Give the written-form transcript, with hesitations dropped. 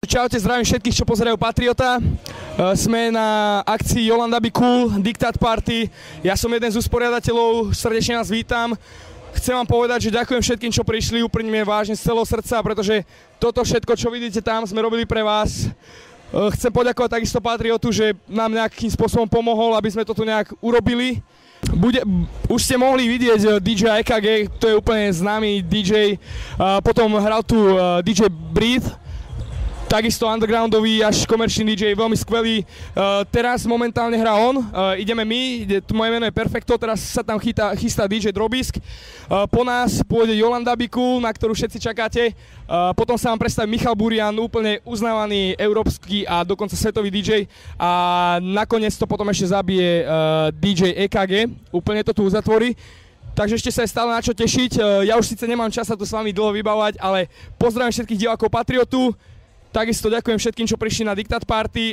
Čaute, zdravím všetkých, čo pozerajú Patriota. Sme na akcii Jolanda Be Cool, Diktat Party. Ja som jeden z usporiadateľov, srdečne vás vítam. Chcem vám povedať, že ďakujem všetkým, čo prišli, úprimne vážne z celého srdca, pretože toto všetko, čo vidíte tam, sme robili pre vás. Chcem poďakovať takisto Patriotu, že nám nejakým spôsobom pomohol, aby sme toto nejak urobili. Už ste mohli vidieť DJ EKG, to je úplne známy DJ, potom hral tu DJ Breathe, takisto undergroundový až komerčný DJ, veľmi skvelý. Teraz momentálne hrá on, ideme my, moje meno je Perfecto, teraz sa tam chystá DJ Drobisk. Po nás pôjde Jolanda Be Cool, na ktorú všetci čakáte. Potom sa vám predstaví Michal Burian, úplne uznávaný európsky a dokonca svetový DJ. A nakoniec to potom ešte zabije DJ EKG, úplne to tu uzatvorí. Takže ešte sa je stále na čo tešiť. Ja už síce nemám čas sa tu s vami dlho vybavovať, ale pozdravím všetkých divákov Patriotu. Takisto ďakujem všetkým, čo prišli na Diktat Party.